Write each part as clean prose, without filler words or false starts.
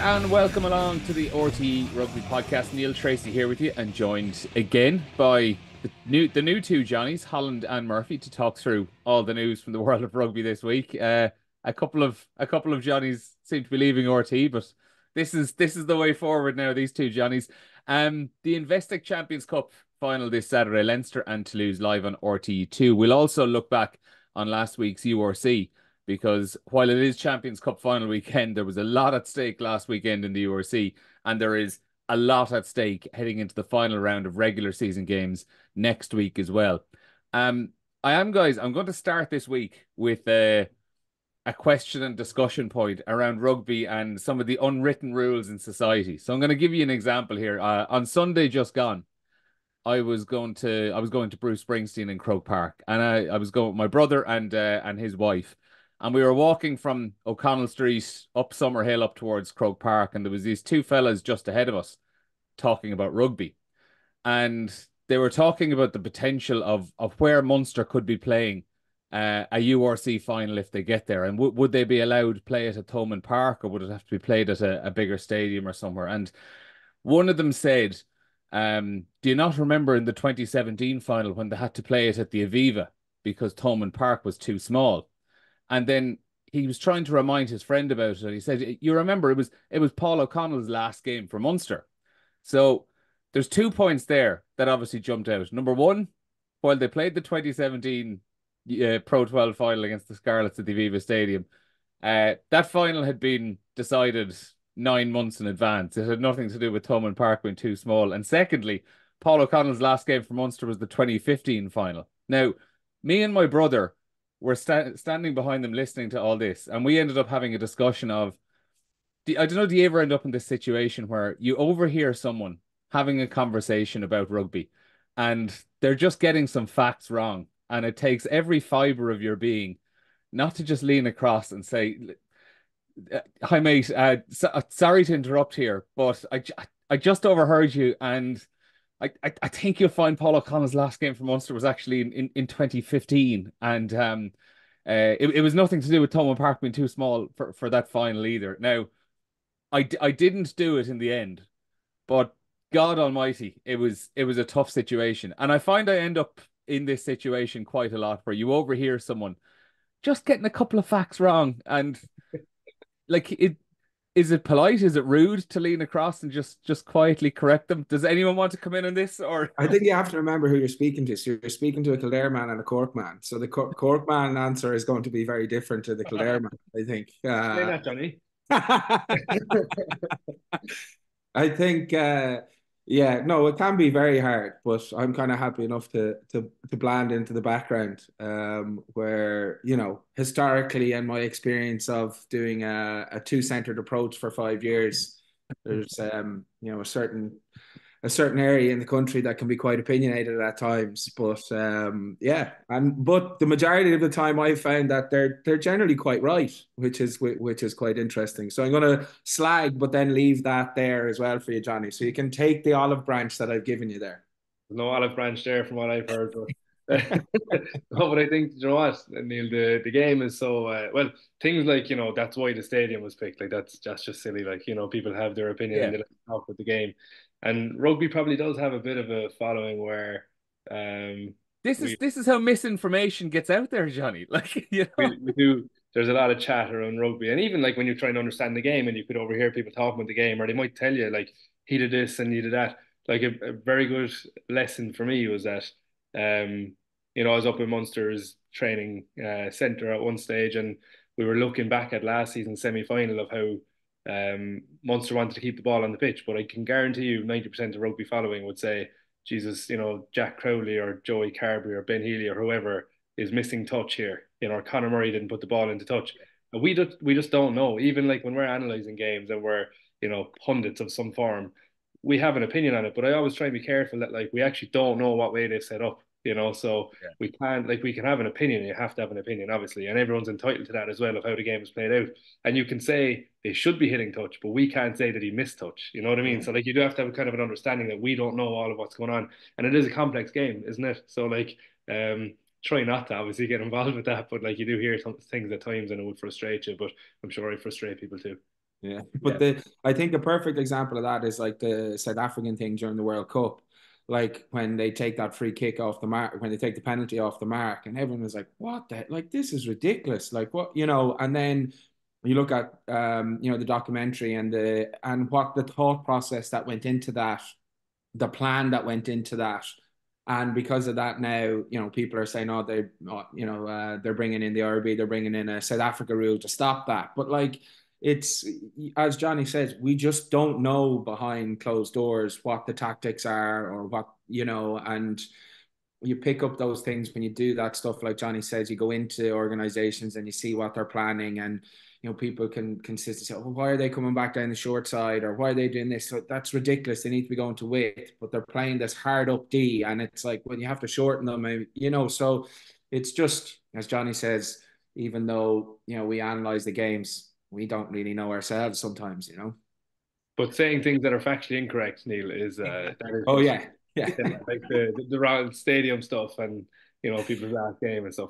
and welcome along to the RTÉ Rugby podcast. Neil Treacy here with you, and joined again by the new two Johnnies, Holland and Murphy, to talk through all the news from the world of rugby this week. A couple of Johnnies seem to be leaving RTÉ, but this is the way forward now. These two Johnnies. The Investec Champions Cup final this Saturday, Leinster and Toulouse live on RTÉ2. We'll also look back on last week's URC, because while it is Champions Cup final weekend, there was a lot at stake last weekend in the URC, and there is a lot at stake heading into the final round of regular season games next week as well. I'm going to start this week with a question and discussion point around rugby and some of the unwritten rules in society. So I'm going to give you an example here. On Sunday just gone, I was going to Bruce Springsteen in Croke Park, and I was going with my brother and his wife. And we were walking from O'Connell Street up Summerhill up towards Croke Park, and there was these two fellas just ahead of us talking about rugby. And they were talking about the potential of where Munster could be playing a URC final if they get there. And would they be allowed to play it at Thomond Park, or would it have to be played at a bigger stadium or somewhere? And one of them said, do you not remember in the 2017 final when they had to play it at the Aviva because Thomond Park was too small? And then he was trying to remind his friend about it. And he said, you remember, it was Paul O'Connell's last game for Munster. So there's 2 points there that obviously jumped out. Number one, while they played the 2017 Pro 12 final against the Scarlets at the Aviva Stadium, that final had been decided 9 months in advance. It had nothing to do with Thomond Park being too small. And secondly, Paul O'Connell's last game for Munster was the 2015 final. Now, me and my brother were standing behind them listening to all this, and we ended up having a discussion of, I don't know, do you ever end up in this situation where you overhear someone having a conversation about rugby and they're just getting some facts wrong, and it takes every fibre of your being not to just lean across and say, hi mate, sorry to interrupt here, but I just overheard you, and I think you'll find Paul O'Connell's last game for Munster was actually in 2015, and it was nothing to do with Thomond Park being too small for that final either. Now, I didn't do it in the end, but God Almighty, it was a tough situation, and I find I end up in this situation quite a lot where you overhear someone just getting a couple of facts wrong, and like it. Is it polite? Is it rude to lean across and just quietly correct them? Does anyone want to come in on this? Or I think you have to remember who you're speaking to. So you're speaking to a Kildare man and a Cork man. So the Cork man answer is going to be very different to the Kildare man, I think. Explain that, Jonny. I think, yeah, no, it can be very hard, but I'm kind of happy enough to blend into the background, where, you know, historically and my experience of doing a two-centered approach for 5 years, there's, you know, a certain area in the country that can be quite opinionated at times, but yeah, but the majority of the time I found that they're generally quite right, which is quite interesting. So I'm going to slag, but then leave that there as well for you, Johnny, so you can take the olive branch that I've given you there. There's no olive branch there from what I've heard, but no, but I think, you know what, Neil, the game is so well, things like, you know, that's why the stadium was picked. Like that's just silly. Like, you know, people have their opinion and they like to talk with the game. And rugby probably does have a bit of a following where this is how misinformation gets out there, Johnny. Like, you know, we do. There's a lot of chat around rugby, and even like when you're trying to understand the game, and you could overhear people talking about the game, or they might tell you like he did this and he did that. Like a very good lesson for me was that, you know, I was up in Munster's training centre at one stage, and we were looking back at last season's semi-final of how Munster wanted to keep the ball on the pitch, but I can guarantee you 90% of rugby following would say, Jesus, you know, Jack Crowley or Joey Carberry or Ben Healy or whoever is missing touch here. You know, or Conor Murray didn't put the ball into touch. And we just don't know. Even like when we're analysing games and we're, you know, pundits of some form, we have an opinion on it. But I always try and be careful that like we actually don't know what way they've set up. You know, so we can't, like, we can have an opinion. You have to have an opinion, obviously, and everyone's entitled to that as well of how the game is played out. And you can say they should be hitting touch, but we can't say that he missed touch. You know what I mean? So like you do have to have kind of an understanding that we don't know all of what's going on, and it is a complex game, isn't it? So like, try not to obviously get involved with that, but like you do hear some things at times, and it would frustrate you. But I'm sure I frustrate people too. Yeah, but I think a perfect example of that is like the South African thing during the World Cup, like when they take that free kick off the mark, when they take the penalty off the mark, and everyone was like, "What the like? This is ridiculous!" Like what And then you look at the documentary and what the thought process that went into that, the plan that went into that. And because of that, now people are saying, "Oh, they're bringing in the RB, they're bringing in a South Africa rule to stop that." But like, it's as Jonny says, we just don't know behind closed doors what the tactics are or what and you pick up those things when you do that stuff. Like Jonny says, you go into organizations and you see what they're planning, and people can consistently say, "Oh, why are they coming back down the short side?" or "Why are they doing this?" So that's ridiculous. They need to be going to width, but they're playing this hard up D, and it's like when you have to shorten them, So it's just as Jonny says, even though we analyze the games, we don't really know ourselves sometimes. But saying things that are factually incorrect, Neil, is that is Oh just yeah, yeah. like the wrong stadium stuff and people's last game and stuff.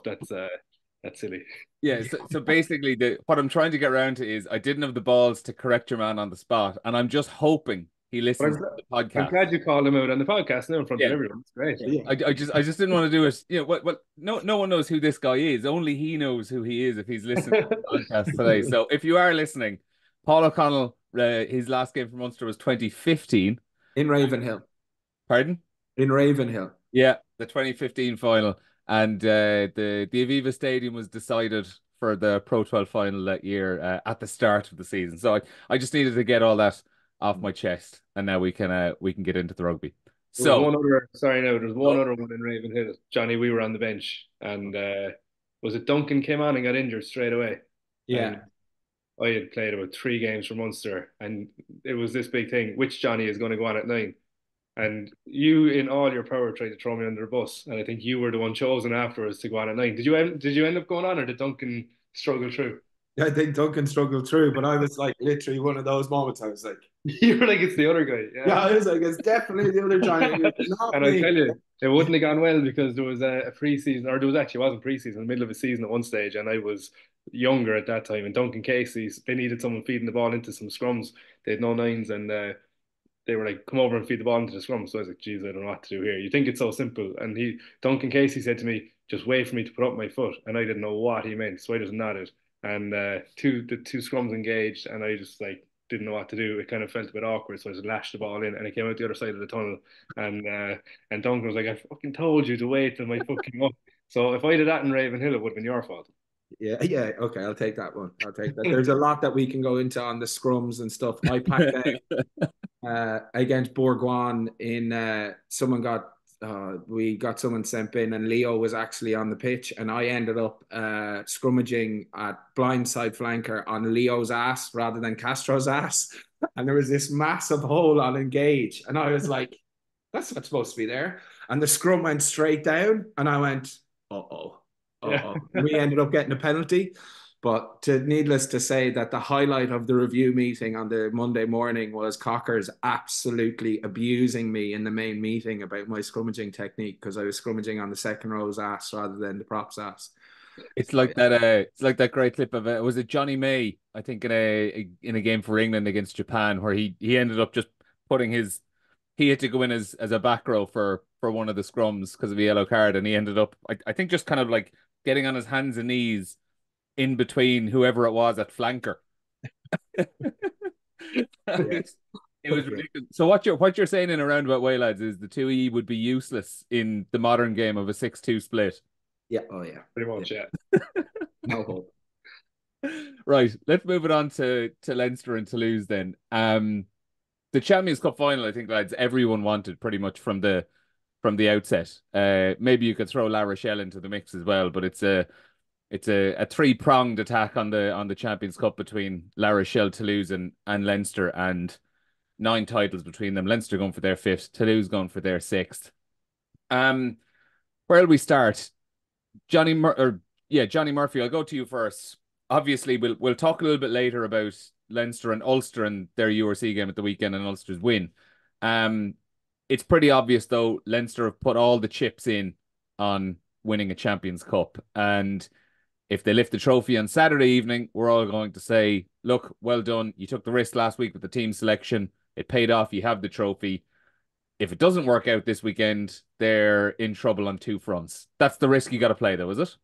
That's silly. Yeah, so basically what I'm trying to get around to is I didn't have the balls to correct your man on the spot, and I'm just hoping he But listens to the I'm podcast. glad you called him out on the podcast now in front of Yeah. everyone. It's great. Yeah. I just didn't want to do it. Well, no one knows who this guy is. Only he knows who he is if he's listening to the podcast today. So if you are listening, Paul O'Connell, his last game for Munster was 2015. In Ravenhill. Pardon? In Ravenhill. Yeah, the 2015 final. And the Aviva Stadium was decided for the Pro 12 final that year at the start of the season. So I just needed to get all that off my chest, and now we can get into the rugby. There was So one other, sorry, no, there was one other one in Ravenhill. Johnny, we were on the bench, and was it Duncan came on and got injured straight away? Yeah. And I had played about 3 games for Munster, and it was this big thing: which Johnny is going to go on at 9? And you, in all your power, tried to throw me under the bus, and I think you were the one chosen afterwards to go on at 9. Did you end up going on, or did Duncan struggle through? I think Duncan struggled through, but I was like literally one of those moments. I was like, You were like, it's the other guy. yeah, I was like, it's definitely the other Johnny, not And I me. tell you, it wouldn't have gone well because there was a pre-season, or there was actually wasn't pre-season, in the middle of a season at one stage, and I was younger at that time. And Duncan Casey's, they needed someone feeding the ball into some scrums. They had no nines, and they were like, "Come over and feed the ball into the scrum." So I was like, "Geez, I don't know what to do here." You think it's so simple, and Duncan Casey said to me, "Just wait for me to put up my foot," and I didn't know what he meant, so I just nodded, and the two scrums engaged, and I just like didn't know what to do. It kind of felt a bit awkward, so I just lashed the ball in, and it came out the other side of the tunnel, and Duncan was like, "I fucking told you to wait till my foot came up." So if I did that in Ravenhill, it would have been your fault. Yeah, yeah. Okay, I'll take that one. I'll take that. There's a lot that we can go into on the scrums and stuff. I packed against Bourgoin in someone got we got someone sent in and Leo was actually on the pitch and I ended up scrummaging at blindside flanker on Leo's ass rather than Castro's ass, and there was this massive hole on engage and I was like, that's not supposed to be there, and the scrum went straight down and I went, uh-oh, uh-oh. Yeah. We ended up getting a penalty. But needless to say that the highlight of the review meeting on the Monday morning was Cockers absolutely abusing me in the main meeting about my scrummaging technique because I was scrummaging on the second row's ass rather than the prop's ass. it's like that. It's like that great clip of was it Johnny May? I think in a game for England against Japan where he ended up just putting he had to go in as a back row for one of the scrums because of a yellow card, and he ended up I think just kind of like getting on his hands and knees in between whoever it was at flanker. It was ridiculous. So what you're saying in a roundabout way, lads, is the 2E would be useless in the modern game of a 6-2 split. Yeah, oh yeah. Pretty much, yeah. No hope. Right, let's move it on to Leinster and Toulouse then. The Champions Cup final, I think, lads, everyone wanted pretty much from the outset. Maybe you could throw La Rochelle into the mix as well, but it's a three-pronged attack on the Champions Cup between La Rochelle, Toulouse, and Leinster, and 9 titles between them. Leinster going for their 5th, Toulouse going for their 6th. Where'll we start? Johnny Murphy, I'll go to you first. Obviously, we'll talk a little bit later about Leinster and Ulster and their URC game at the weekend and Ulster's win. It's pretty obvious though, Leinster have put all the chips in on winning a Champions Cup, and If they lift the trophy on Saturday evening, we're all going to say, look, well done. You took the risk last week with the team selection. It paid off. You have the trophy. If it doesn't work out this weekend, they're in trouble on two fronts. That's the risk you got to play, though, is it?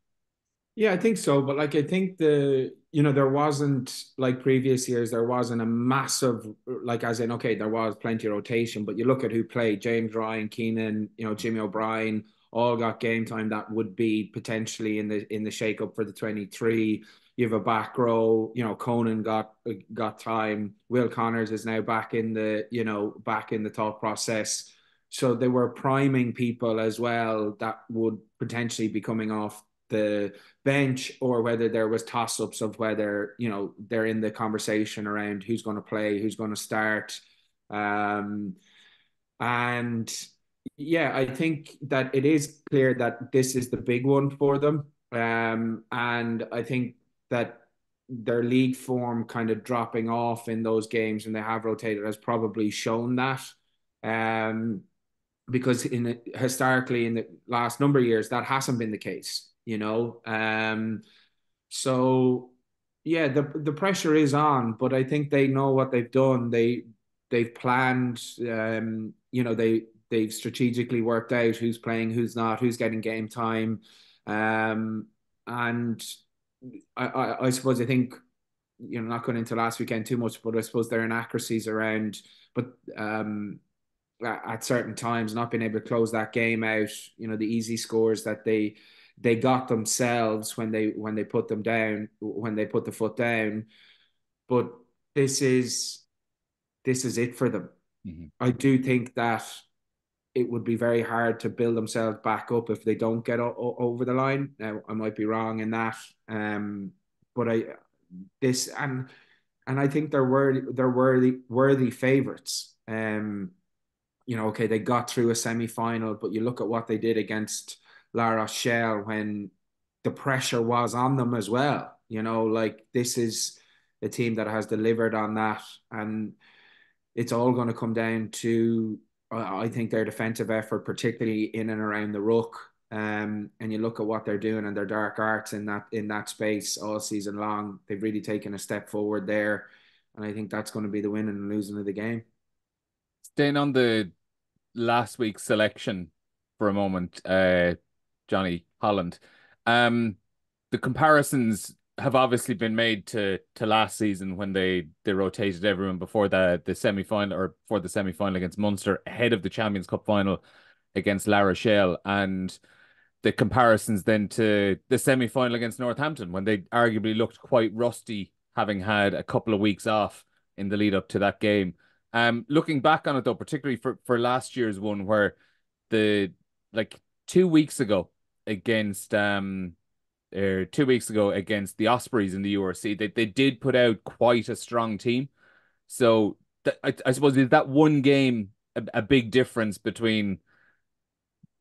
Yeah, I think so. But like, I think there wasn't like previous years, there wasn't a massive, like, as in, okay, there was plenty of rotation, but you look at who played: James Ryan, Keenan, Jimmy O'Brien, all got game time that would be potentially in the shake up for the 23. You have a back row, Conan got time. Will Connors is now back in the thought process. So they were priming people as well that would potentially be coming off the bench, or whether there was toss-ups of whether they're in the conversation around who's going to play, who's going to start. And yeah, I think that it is clear that this is the big one for them. And I think that their league form kind of dropping off in those games, and they have rotated, has probably shown that. Because historically in the last number of years that hasn't been the case. So yeah, the pressure is on, but I think they know what they've done. They've planned. They've strategically worked out who's playing, who's not, who's getting game time. And I suppose, I think, not going into last weekend too much, but I suppose their inaccuracies around, but at certain times, not being able to close that game out, the easy scores that they got themselves when they put them down, when they put the foot down. But this is it for them. Mm-hmm. I do think that it would be very hard to build themselves back up if they don't get over the line. Now, I might be wrong in that, but I think they're worthy favourites. Okay, they got through a semi-final, but you look at what they did against La Rochelle when the pressure was on them as well. Like, this is a team that has delivered on that, and it's all going to come down to, I think, their defensive effort, particularly in and around the ruck. And you look at what they're doing and their dark arts in that space all season long. They've really taken a step forward there, and I think that's going to be the winning and losing of the game. Staying on the last week's selection for a moment, Johnny Holland. The comparisons have obviously been made to last season when they rotated everyone before the semi final, or before the semi final against Munster, ahead of the Champions Cup final against La Rochelle, and the comparisons then to the semi final against Northampton when they arguably looked quite rusty, having had a couple of weeks off in the lead up to that game. Looking back on it though, particularly for last year's one, where the like 2 weeks ago against 2 weeks ago against the Ospreys in the URC, they did put out quite a strong team. So I suppose, is that one game a big difference between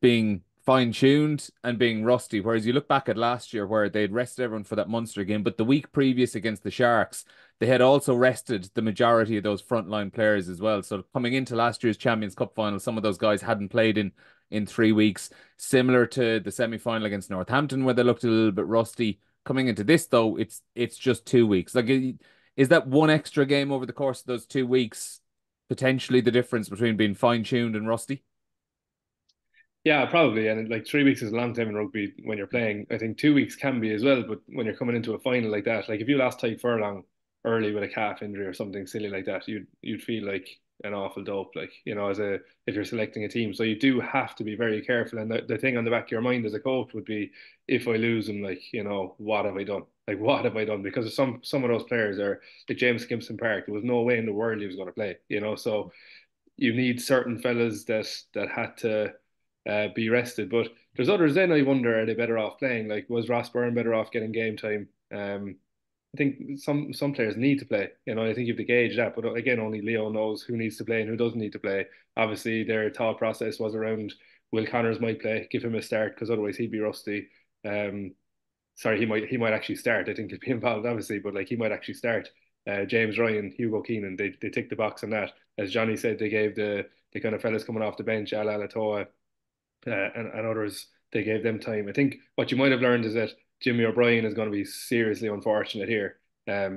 being fine-tuned and being rusty? Whereas you look back at last year where they'd rested everyone for that Munster game, but the week previous against the Sharks, they had also rested the majority of those frontline players as well. So coming into last year's Champions Cup final, some of those guys hadn't played in 3 weeks, similar to the semi-final against Northampton where they looked a little bit rusty. Coming into this though, it's just 2 weeks. Like, is that one extra game over the course of those 2 weeks potentially the difference between being fine-tuned and rusty? Yeah, probably. And like 3 weeks is a long time in rugby when you're playing. I think 2 weeks can be as well, but when you're coming into a final like that, like if you lost Ty Furlong early with a calf injury or something silly like that, you'd feel like an awful dope, like, if you're selecting a team. So you do have to be very careful. And the thing on the back of your mind as a coach would be, if I lose him, like, what have I done? Like, what have I done? Because some of those players are like James Gibson Park. There was no way in the world he was going to play. So you need certain fellas that had to be rested. But there's others then I wonder, are they better off playing? Like, was Ross Byrne better off getting game time? I think some players need to play. I think you have to gauge that. But again, only Leo knows who needs to play and who doesn't need to play. Obviously, their thought process was around Will Connors might play, give him a start because otherwise he'd be rusty. Sorry, he might actually start. I think he'll be involved, obviously, but like he might actually start. James Ryan, Hugo Keenan, they tick the box on that. As Jonny said, they gave the kind of fellas coming off the bench, Al Alatoa, and others they gave them time. I think what you might have learned is that Jimmy O'Brien is going to be seriously unfortunate here,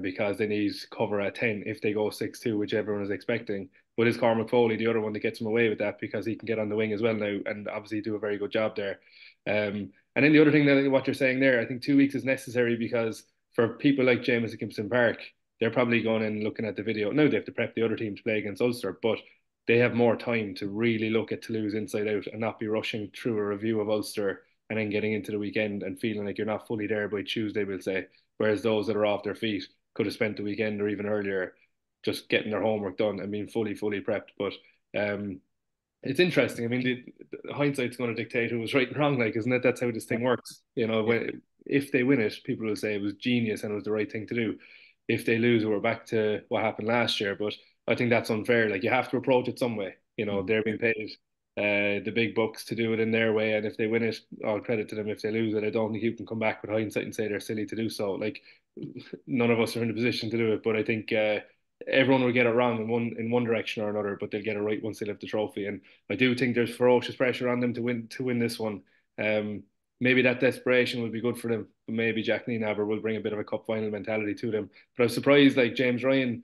because they need cover at 10 if they go 6-2, which everyone is expecting. But is Cormac Foley the other one that gets him away with that, because he can get on the wing as well now and obviously do a very good job there. And then the other thing that what you're saying there, I think 2 weeks is necessary because for people like James at Gibson Park, they're probably going and looking at the video. Now they have to prep the other team to play against Ulster, but they have more time to really look at Toulouse inside out and not be rushing through a review of Ulster and then getting into the weekend and feeling like you're not fully there by Tuesday, we'll say. Whereas those that are off their feet could have spent the weekend or even earlier just getting their homework done and being fully prepped. But it's interesting. I mean, the hindsight's going to dictate who was right and wrong, like, isn't it? That's how this thing works. You know, if they win it, people will say it was genius and it was the right thing to do. If they lose, we're back to what happened last year. But I think that's unfair. Like, you have to approach it some way. You know, they're being paid the big bucks to do it in their way, and if they win it, all credit to them. If they lose it, I don't think you can come back with hindsight and say they're silly to do so. Like, none of us are in a position to do it, but I think everyone will get it wrong in one direction or another, but they'll get it right once they lift the trophy. And I do think there's ferocious pressure on them to win this one. Maybe that desperation will be good for them, but maybe Jack Nienaber will bring a bit of a cup final mentality to them. But I was surprised, like James Ryan,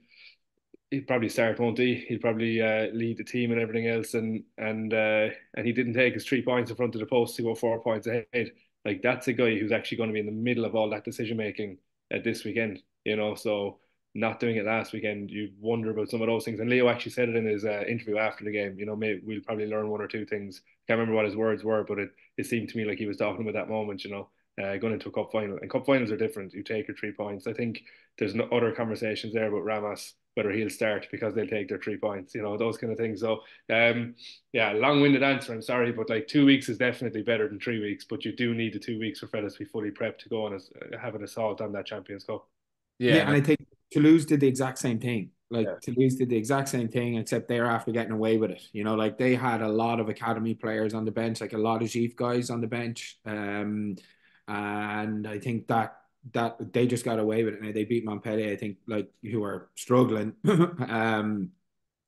he'd probably start, won't he? He'd probably lead the team and everything else, and he didn't take his 3 points in front of the post to go 4 points ahead. Like, that's a guy who's actually going to be in the middle of all that decision making this weekend, you know. So not doing it last weekend, you'd wonder about some of those things. And Leo actually said it in his interview after the game. You know, maybe we'll probably learn one or two things. Can't remember what his words were, but it seemed to me like he was talking about that moment, you know. Going into a cup final, and cup finals are different. You take your 3 points. I think there's no other conversations there about Ramos, whether he'll start because they'll take their 3 points, you know, those kind of things. So, yeah, long-winded answer. I'm sorry, but like 2 weeks is definitely better than 3 weeks. But you do need the 2 weeks for fellas to be fully prepped to go and have an assault on that Champions Cup. Yeah, and I think Toulouse did the exact same thing. Like, Yeah. Toulouse did the exact same thing, except they're after getting away with it. You know, like, they had a lot of academy players on the bench, like a lot of Chief guys on the bench. And I think that they just got away with it. Now they beat Montpellier, I think, like, who are struggling down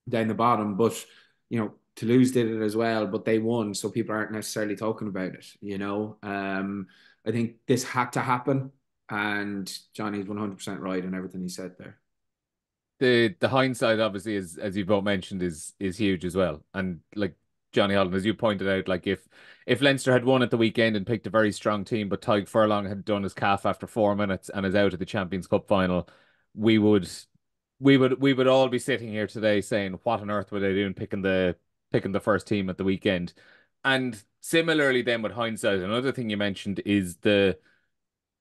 the bottom. But, you know, Toulouse did it as well, but they won, so people aren't necessarily talking about it, you know. I think this had to happen, and Johnny's 100% right in everything he said there. The hindsight, obviously, is, as you both mentioned, is huge as well. And like Johnny Holland, as you pointed out, like if Leinster had won at the weekend and picked a very strong team, but Tadhg Furlong had done his calf after 4 minutes and is out of the Champions Cup final, we would all be sitting here today saying, what on earth were they doing picking the first team at the weekend? And similarly, then with hindsight, another thing you mentioned is the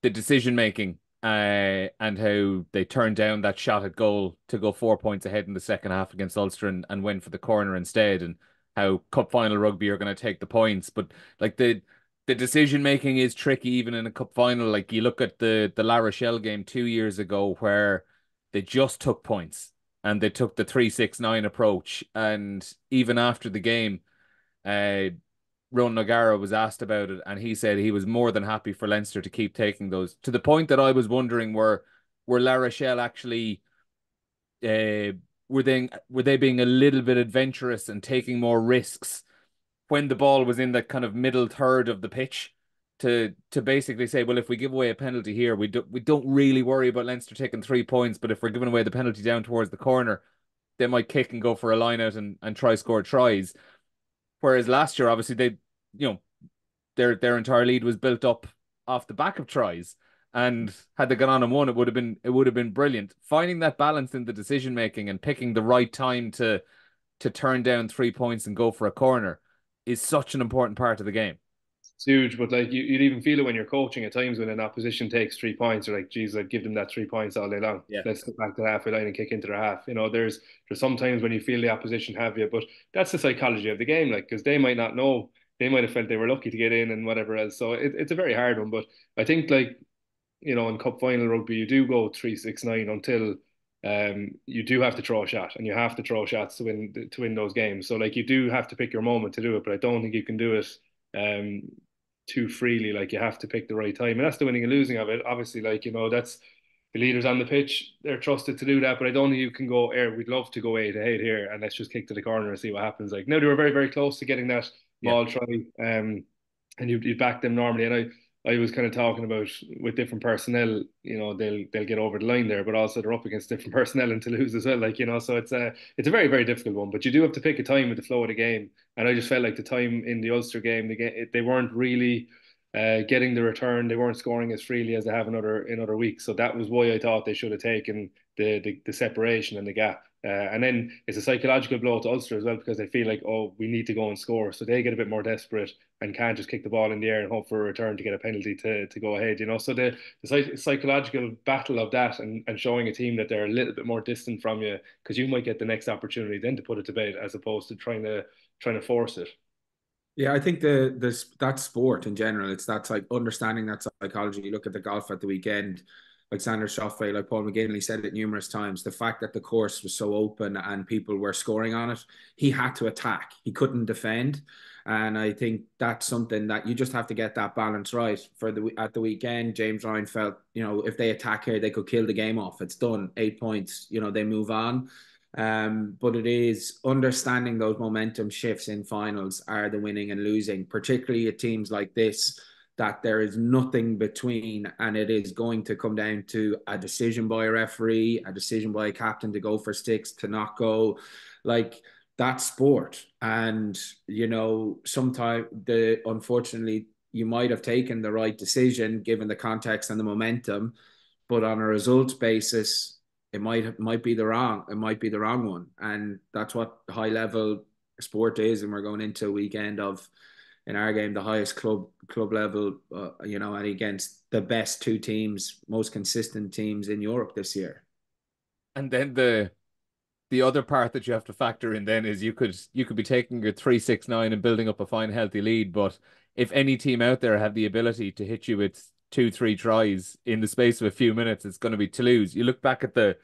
decision making, and how they turned down that shot at goal to go 4 points ahead in the second half against Ulster and went for the corner instead, and how cup final rugby are going to take the points. But like the decision making is tricky even in a cup final. Like, you look at the La Rochelle game 2 years ago where they just took points and they took the 3-6-9 approach, and even after the game, uh, Ron Nogara was asked about it, and he said he was more than happy for Leinster to keep taking those. To the point that I was wondering, were La Rochelle actually uh, were they being a little bit adventurous and taking more risks when the ball was in the kind of middle third of the pitch, to basically say, well, if we give away a penalty here, we don't really worry about Leinster taking 3 points, but if we're giving away the penalty down towards the corner, they might kick and go for a line out and try score tries. Whereas last year, obviously, you know, their entire lead was built up off the back of tries. And had they gone on and won, it would have been brilliant. Finding that balance in the decision making and picking the right time to turn down 3 points and go for a corner is such an important part of the game. It's huge, but like you'd even feel it when you're coaching at times when an opposition takes 3 points. You're like, geez, I'd give them that 3 points all day long. Yeah. Let's get back to the halfway line and kick into the half. You know, there's sometimes when you feel the opposition have you, but that's the psychology of the game, like, because they might not know, they might have felt they were lucky to get in and whatever else. So it's a very hard one, but I think, like, you know, in cup final rugby, you do go 3-6-9 until you do have to throw a shot, and you have to throw shots to win those games. So like, you do have to pick your moment to do it, but I don't think you can do it um too freely. Like, you have to pick the right time, and that's the winning and losing of it. Obviously, like, you know, that's the leaders on the pitch, they're trusted to do that, but I don't think you can go, we'd love to go 8-8 here and let's just kick to the corner and see what happens. Like, no, they were very, very close to getting that Yeah. maul try. and you back them normally. And I was kind of talking about with different personnel, they'll get over the line there, but also they're up against different personnel in Toulouse as well. Like, so it's a very, very difficult one. But you do have to pick a time with the flow of the game. And I just felt like the time in the Ulster game, they weren't really getting the return. They weren't scoring as freely as they have in other weeks. So that was why I thought they should have taken the separation and the gap. And then it's a psychological blow to Ulster as well, because they feel like, oh, we need to go and score. So they get a bit more desperate and can't just kick the ball in the air and hope for a return to get a penalty to go ahead. So the psychological battle of that, and showing a team that they're a little bit more distant from you, because you might get the next opportunity then to put it to bed, as opposed to trying to force it. Yeah, I think that sport in general, it's that's like understanding that psychology. You look at the golf at the weekend, like Sanders Shoffey, like Paul McGinley said it numerous times. The fact that the course was so open and people were scoring on it, he had to attack. He couldn't defend, and I think that's something that you just have to get that balance right. At the weekend, James Ryan felt, if they attack here, they could kill the game off. It's done, 8 points. They move on. But it is understanding those momentum shifts in finals are the winning and losing, particularly at teams like this, that there is nothing between, and it is going to come down to a decision by a referee, a decision by a captain to go for sticks, to not go, like that sport. And, sometimes unfortunately, you might have taken the right decision given the context and the momentum, but on a results basis, it might be the wrong one, and that's what high level sport is. And we're going into a weekend of, in our game, the highest club level, and against the best two teams, most consistent teams in Europe this year. And then the other part that you have to factor in then is you could be taking your 3-6-9 and building up a fine healthy lead, but if any team out there have the ability to hit you with 2-3 tries in the space of a few minutes, it's going to be Toulouse. You look back at the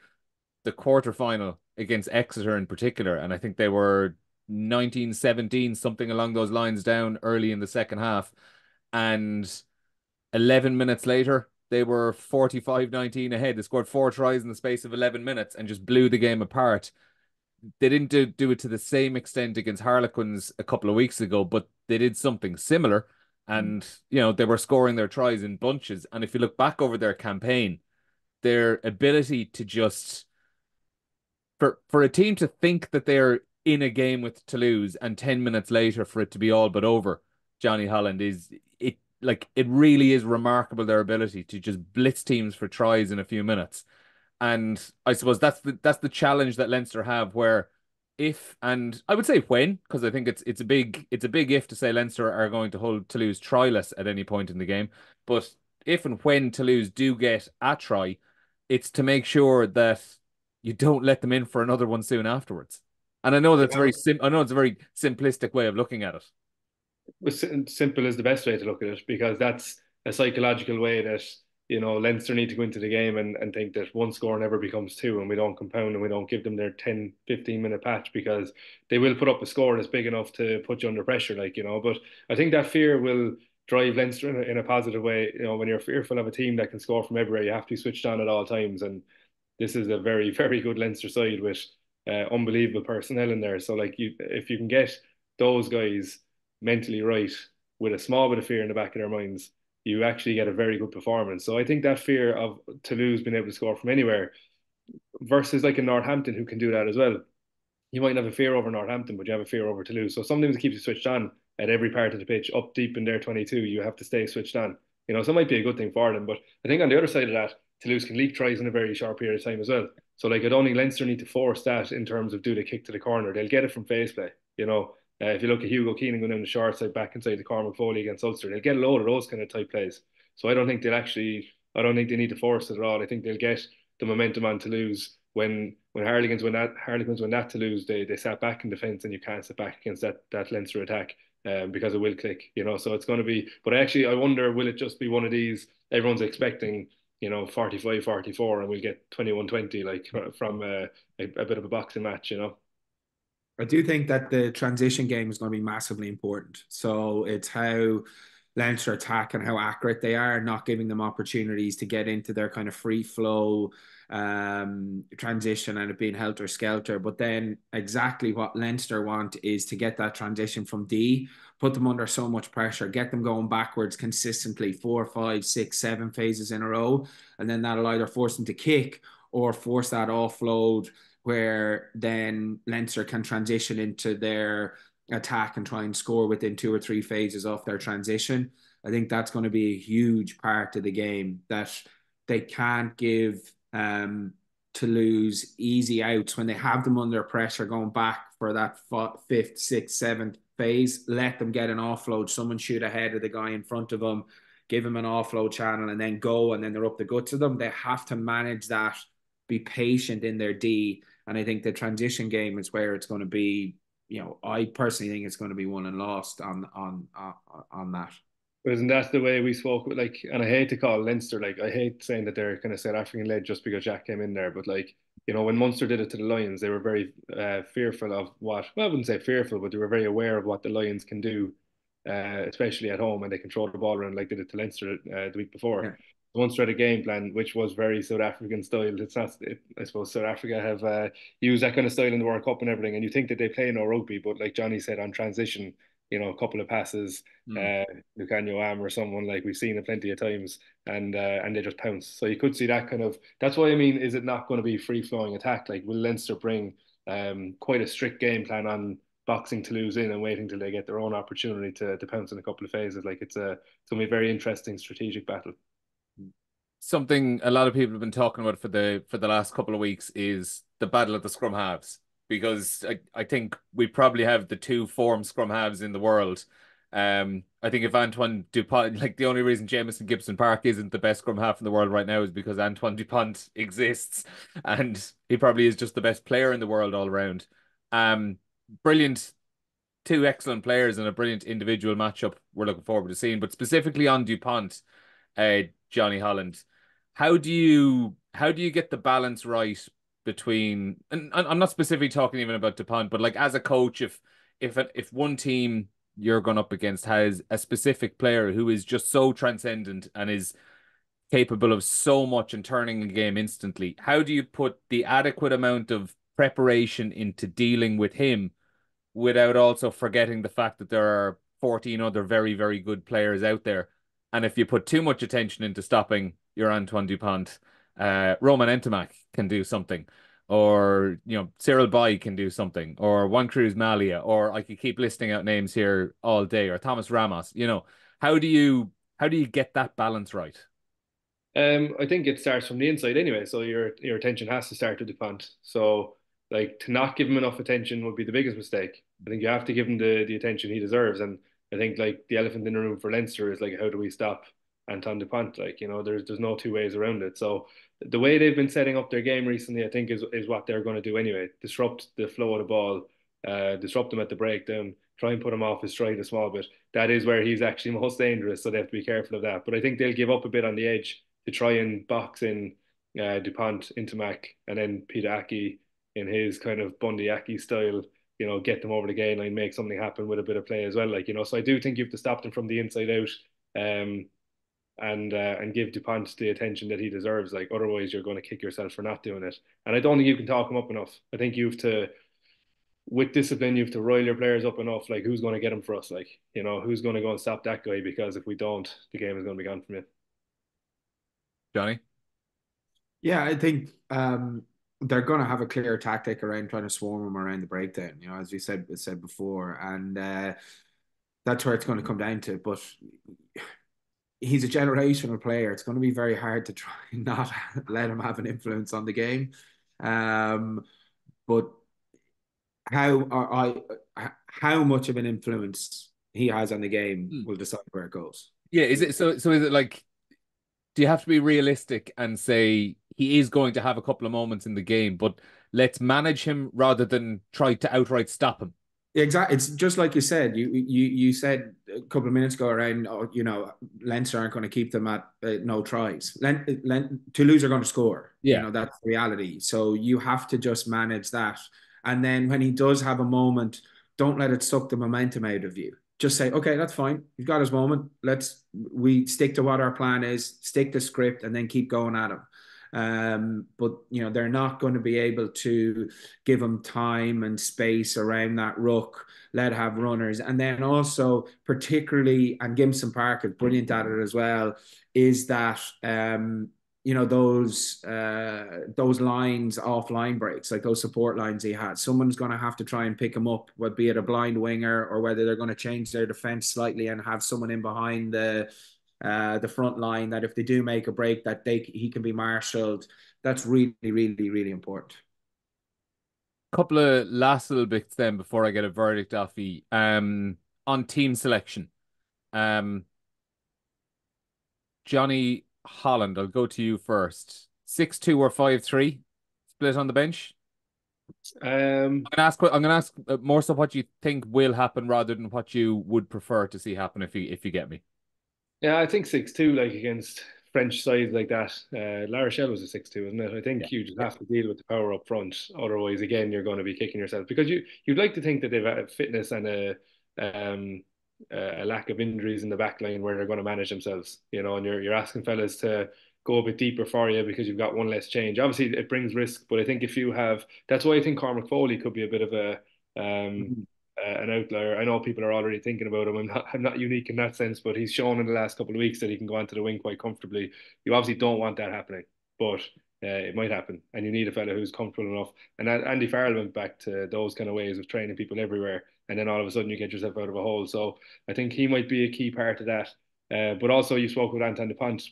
quarterfinal against Exeter in particular, and I think they were 19-17, something along those lines, down early in the second half, and 11 minutes later they were 45-19 ahead. They scored 4 tries in the space of 11 minutes and just blew the game apart. They didn't do it to the same extent against Harlequins a couple of weeks ago, but they did something similar. And, they were scoring their tries in bunches. And if you look back over their campaign, their ability to just, for a team to think that they're in a game with Toulouse and 10 minutes later for it to be all but over, Johnny Holland, it really is remarkable, their ability to just blitz teams for tries in a few minutes. And I suppose that's the challenge that Leinster have, where if, and I would say when, because I think it's a big if to say Leinster are going to hold Toulouse tryless at any point in the game. But if and when Toulouse do get a try, it's to make sure that you don't let them in for another one soon afterwards. And I know that's I know it's a very simplistic way of looking at it. Simple is the best way to look at it, because that's a psychological way that Leinster need to go into the game and think that one score never becomes two, and we don't compound and we don't give them their 10-15 minute patch, because they will put up a score that's big enough to put you under pressure, but I think that fear will drive Leinster in a positive way. When you're fearful of a team that can score from everywhere, you have to be switched on at all times, and this is a very, very good Leinster side with unbelievable personnel in there. So if you can get those guys mentally right, with a small bit of fear in the back of their minds, you actually get a very good performance. So I think that fear of Toulouse being able to score from anywhere versus like a Northampton who can do that as well. You might have a fear over Northampton, but you have a fear over Toulouse. So something to keep you switched on at every part of the pitch, up deep in their 22, you have to stay switched on. So it might be a good thing for them. But I think on the other side of that, Toulouse can leak tries in a very short period of time as well. So I don't think Leinster need to force that in terms of do the kick to the corner. They'll get it from face play. If you look at Hugo Keenan going down the short side back inside the Cormac Foley against Ulster, they'll get a load of those kind of type plays. So I don't think they need to force it at all. I think they'll get the momentum on Toulouse when Harlequins win that Toulouse, they sat back in defence, and you can't sit back against that Leinster attack, because it will click, So it's going to be, but I wonder, will it just be one of these, everyone's expecting, 45-44, and we'll get 21-20, from a bit of a boxing match, I do think that the transition game is going to be massively important. So it's how Leinster attack and how accurate they are, not giving them opportunities to get into their kind of free flow transition and it being helter-skelter. But then exactly what Leinster want is to get that transition from D, put them under so much pressure, get them going backwards consistently 4, 5, 6, 7 phases in a row. And then that'll either force them to kick or force that offload where then Leinster can transition into their attack and try and score within 2 or 3 phases off their transition. I think that's going to be a huge part of the game, that they can't give Toulouse easy outs when they have them under pressure going back for that 5th, 6th, 7th phase. Let them get an offload, someone shoot ahead of the guy in front of them, give them an offload channel and then go, and then they're up the guts of them. They have to manage that, be patient in their D, and I think the transition game is where it's going to be. I personally think it's going to be won and lost on that. But isn't that the way we spoke? Like, and I hate to call Leinster, like, I hate saying that they're kind of South African led just because Jack came in there. But like, when Munster did it to the Lions, they were very fearful of what. Well, I wouldn't say fearful, but they were very aware of what the Lions can do, especially at home, and they control the ball around like they did to Leinster the week before. Yeah. Munster had a game plan which was very South African style. It's not. I suppose South Africa have used that kind of style in the World Cup and everything, and you think that they play no rugby, but like Jonny said on transition, a couple of passes, Lucanio Am or someone, like we've seen it plenty of times, and they just pounce. So you could see that kind of. That's why I mean, is it not going to be free flowing attack? Like, will Leinster bring quite a strict game plan on boxing Toulouse in and waiting till they get their own opportunity to pounce in a couple of phases? Like, it's going to be a very interesting strategic battle. Something a lot of people have been talking about for the last couple of weeks is the battle of the scrum halves, because I think we probably have the 2 form scrum halves in the world. I think if Antoine Dupont, like the only reason Jamison Gibson Park isn't the best scrum half in the world right now is because Antoine Dupont exists, and he probably is just the best player in the world all around. Brilliant, 2 excellent players and a brilliant individual matchup we're looking forward to seeing. But specifically on Dupont, Johnny Holland, how do you get the balance right between, and I'm not specifically talking even about Dupont, but like as a coach, if one team you're going up against has a specific player who is just so transcendent and is capable of so much and turning a game instantly, how do you put the adequate amount of preparation into dealing with him without also forgetting the fact that there are 14 other very, very good players out there? And if you put too much attention into stopping your Antoine Dupont, Roman Ntamack can do something, or Cyril Bay can do something, or Juan Cruz Malia, or I could keep listing out names here all day, or Thomas Ramos. How do you get that balance right? I think it starts from the inside anyway. So your attention has to start with Dupont. So like, to not give him enough attention would be the biggest mistake. I think you have to give him the attention he deserves. And I think like the elephant in the room for Leinster is like, how do we stop Antoine Dupont? Like, there's no 2 ways around it. So the way they've been setting up their game recently, I think is what they're going to do anyway. Disrupt the flow of the ball, disrupt him at the breakdown, try and put him off his stride a small bit. That is where he's actually most dangerous. So they have to be careful of that. But I think they'll give up a bit on the edge to try and box in Dupont, Ntamack, and then Peter Aki in his kind of Bundy Aki style, get them over the gain line, make something happen with a bit of play as well. Like, so I do think you have to stop them from the inside out, and give Dupont the attention that he deserves. Like, otherwise you're going to kick yourself for not doing it. And I don't think you can talk him up enough. I think you have to, with discipline, you have to rile your players up enough. Like, who's going to get him for us? Like, who's going to go and stop that guy? Because if we don't, the game is going to be gone from you. Jonny? Yeah, I think they're going to have a clear tactic around trying to swarm him around the breakdown, as you said before. And that's where it's going to come down to. But he's a generational player. It's going to be very hard to try and not let him have an influence on the game. But how much of an influence he has on the game will decide where it goes. Yeah, is it so? So is it like, do you have to be realistic and say he is going to have a couple of moments in the game, but let's manage him rather than try to outright stop him? Exactly. It's just like you said. You said a couple of minutes ago around, Leinster aren't going to keep them at no tries. Toulouse are going to score. Yeah. That's the reality. So you have to just manage that. And then when he does have a moment, don't let it suck the momentum out of you. just say, okay, that's fine. You've got his moment. We stick to what our plan is, stick to script, and then keep going at him. But they're not going to be able to give him time and space around that ruck, let have runners. And then also, particularly, and Gimson Park is brilliant at it as well, is that those lines off line breaks, like those support lines he had, someone's going to have to try and pick him up, be it a blind winger or whether they're going to change their defense slightly and have someone in behind the front line, that if they do make a break, that he can be marshaled. That's really, really, really important. Couple of last little bits then before I get a verdict off you. On team selection. Jonny, Holland, I'll go to you first. 6-2 or 5-3 split on the bench? I'm gonna ask more so what you think will happen rather than what you would prefer to see happen, if you get me. Yeah, I think 6-2, like against French sides like that. La Rochelle was a 6-2, isn't it? I think you just have to deal with the power up front. Otherwise, again, you're going to be kicking yourself, because you'd like to think that they've a fitness and a lack of injuries in the back line where they're going to manage themselves, and you're asking fellas to go a bit deeper for you because you've got one less change. Obviously, it brings risk, but I think if you have, that's why I think Cormac Foley could be a bit of an outlier. I know people are already thinking about him. I'm not unique in that sense, but he's shown in the last couple of weeks that he can go onto the wing quite comfortably. You obviously don't want that happening, but it might happen, and you need a fella who's comfortable enough. And Andy Farrell went back to those kind of ways of training people everywhere, and then all of a sudden you get yourself out of a hole. So I think he might be a key part of that. But also, you spoke with Antoine Dupont.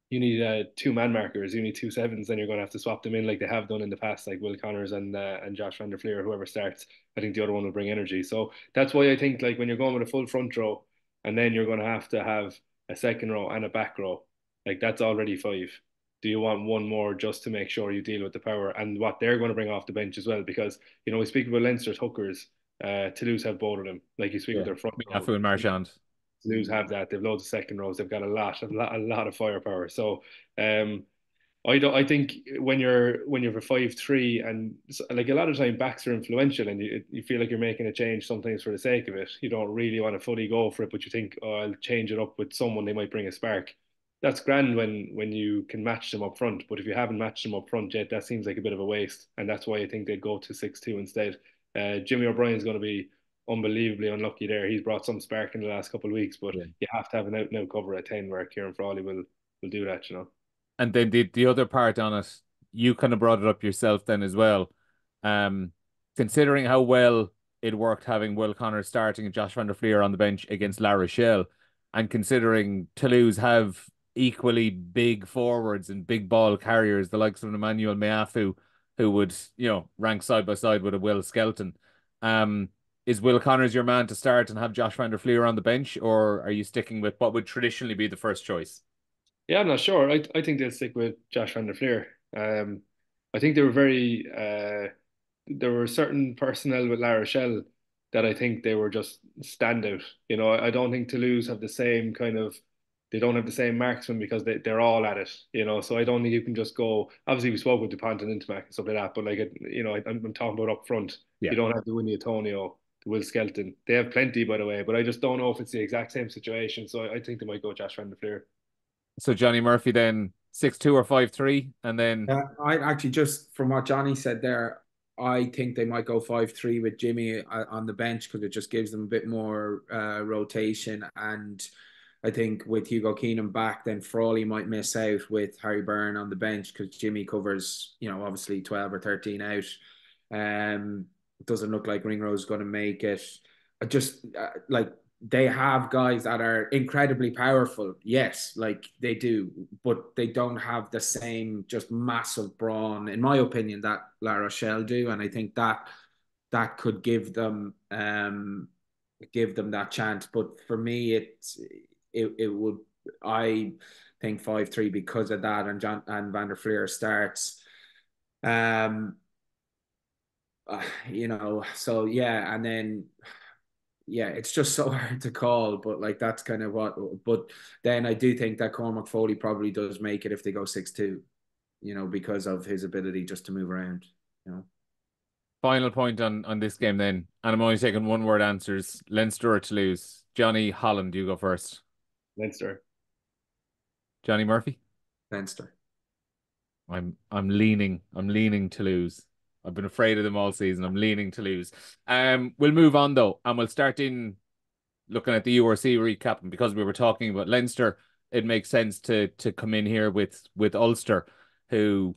You need two-man markers. You need 2 7s. Then you're going to have to swap them in like they have done in the past, like Will Connors and Josh van der Fleer, whoever starts. I think the other one will bring energy. So that's why I think, like, when you're going with a full front row, and then you're going to have a second row and a back row, like that's already 5. Do you want one more just to make sure you deal with the power and what they're going to bring off the bench as well? Because we speak about Leinster's hookers. Toulouse have both of them. Like, you speak with their front row. Miafu and Marchand. Toulouse have that. They've loads of second rows. They've got a lot of firepower. So I think when you're a 5-3, and like a lot of time backs are influential, and you feel like you're making a change sometimes for the sake of it. You don't really want to fully go for it, but you think, oh, I'll change it up with someone, they might bring a spark. That's grand when you can match them up front, but if you haven't matched them up front yet, that seems like a bit of a waste, and that's why I think they'd go to 6-2 instead. Jimmy O'Brien's going to be unbelievably unlucky there. He's brought some spark in the last couple of weeks, but you have to have an out and out cover at 10 where Kieran Frawley will do that. And then the other part on it, you kind of brought it up yourself then as well. Considering how well it worked having Will Connors starting and Josh van der Fleer on the bench against La Rochelle, and considering Toulouse have equally big forwards and big ball carriers, the likes of Emmanuel Meafu, who would, rank side by side with a Will Skelton. Is Will Connors your man to start and have Josh van der Fleer on the bench, or are you sticking with what would traditionally be the first choice? Yeah, I'm not sure. I think they'll stick with Josh van der Fleer. I think they were there were certain personnel with La Rochelle that I think they were just standout. I don't think Toulouse have the same they don't have the same marksman because they're all at it. So I don't think you can just go. Obviously, we spoke with Dupont and Intimac and stuff like that, but like, I'm talking about up front. Yeah. You don't have the Winnie Antonio, the Will Skelton. They have plenty, by the way, but I just don't know if it's the exact same situation. So I think they might go Josh van der Fleer. So Jonny Murphy then 6-2 or 5-3, and then I actually, just from what Jonny said there, I think they might go 5-3 with Jimmy on the bench, because it just gives them a bit more rotation. And I think with Hugo Keenan back, then Frawley might miss out with Harry Byrne on the bench, because Jimmy covers, obviously 12 or 13 out. It doesn't look like Ringrose is going to make it. I just like, they have guys that are incredibly powerful. Yes, like they do, but they don't have the same just massive brawn, in my opinion, that La Rochelle do. And I think that could give them that chance. But for me, it would, I think 5-3 because of that, and Van der Fleer starts. So yeah, and then yeah, it's just so hard to call, but like that's kind of what. But then I do think that Cormac Foley probably does make it if they go 6-2, because of his ability just to move around. Final point on this game then, and I'm only taking one word answers. Leinster or Toulouse? Jonny, Holland, you go first. Leinster. Johnny Murphy? Leinster. I'm leaning Toulouse. I've been afraid of them all season. I'm leaning Toulouse. We'll move on though, and we'll start in looking at the URC recap. And because we were talking about Leinster, it makes sense to come in here with Ulster, who,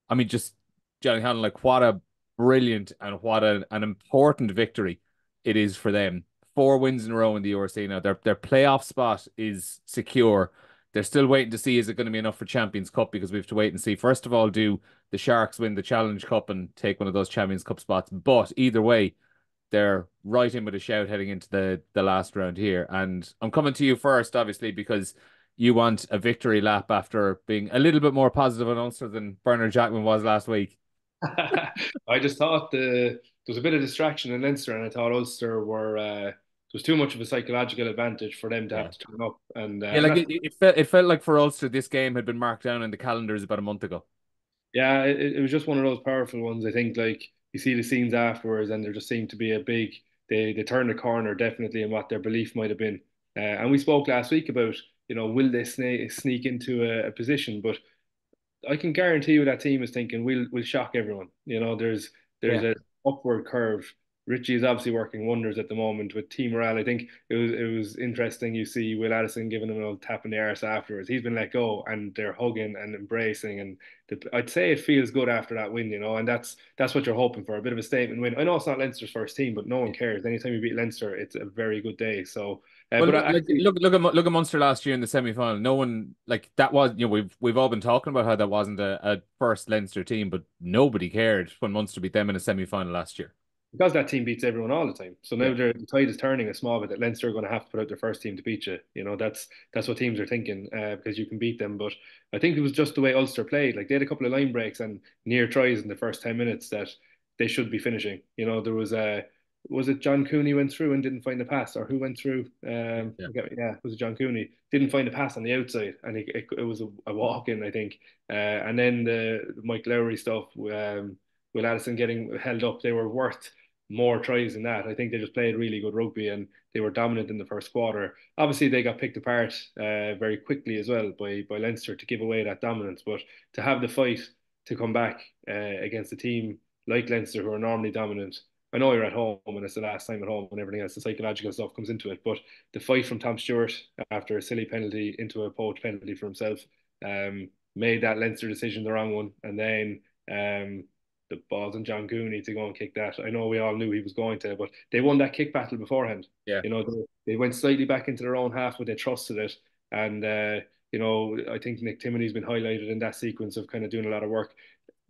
I mean, just Johnny Hannon, like what a brilliant and what an important victory it is for them. 4 wins in a row in the URC now. Their playoff spot is secure. They're still waiting to see is it going to be enough for Champions Cup, because we have to wait and see. First of all, do the Sharks win the Challenge Cup and take one of those Champions Cup spots? But either way, they're right in with a shout heading into the last round here. And I'm coming to you first, obviously, because you want a victory lap after being a little bit more positive on Ulster than Bernard Jackman was last week. I just thought there was a bit of distraction in Leinster, and I thought Ulster were there was too much of a psychological advantage for them to Yeah. have to turn up, Yeah, and like that's it felt like for Ulster, this game had been marked down in the calendars about a month ago. yeah, it was just one of those powerful ones. I think like you see the scenes afterwards, and there just seemed to be a big they turned the corner definitely in what their belief might have been. And we spoke last week about will they sneak into a position, but I can guarantee you that team is thinking we'll shock everyone. There's Yeah. a upward curve. Richie is obviously working wonders at the moment with team morale. I think it was interesting. You see Will Addison giving him a little tap in the arse afterwards. He's been let go, and they're hugging and embracing. And I'd say it feels good after that win, and that's what you're hoping for, a bit of a statement win. I know it's not Leinster's first team, but no one cares. Anytime you beat Leinster, it's a very good day. So, Well, but I like actually. look at Munster last year in the semi-final. No one, like, that was, we've all been talking about how that wasn't a first Leinster team, but nobody cared when Munster beat them in a semi-final last year. Because that team beats everyone all the time. So now Yeah. the tide is turning a small bit that Leinster are going to have to put out their first team to beat you. That's what teams are thinking because you can beat them. But I think it was just the way Ulster played. Like they had a couple of line breaks and near tries in the first 10 minutes that they should be finishing. There was it John Cooney went through and didn't find the pass, or who went through? Yeah. Was it John Cooney? Didn't find the pass on the outside, and it was a walk in, I think. And then the Mike Lowry stuff. Will Addison getting held up, they were worth more tries than that. I think they just played really good rugby and they were dominant in the first quarter. Obviously, they got picked apart very quickly as well by Leinster to give away that dominance. But to have the fight to come back against a team like Leinster, who are normally dominant, I know you're at home and it's the last time at home and everything else, the psychological stuff comes into it. But the fight from Tom Stewart after a silly penalty into a poached penalty for himself made that Leinster decision the wrong one. And then the balls on John Cooney to go and kick that. I know we all knew he was going to, but they won that kick battle beforehand. Yeah. They went slightly back into their own half, but they trusted it. And I think Nick Timoney's been highlighted in that sequence of kind of doing a lot of work.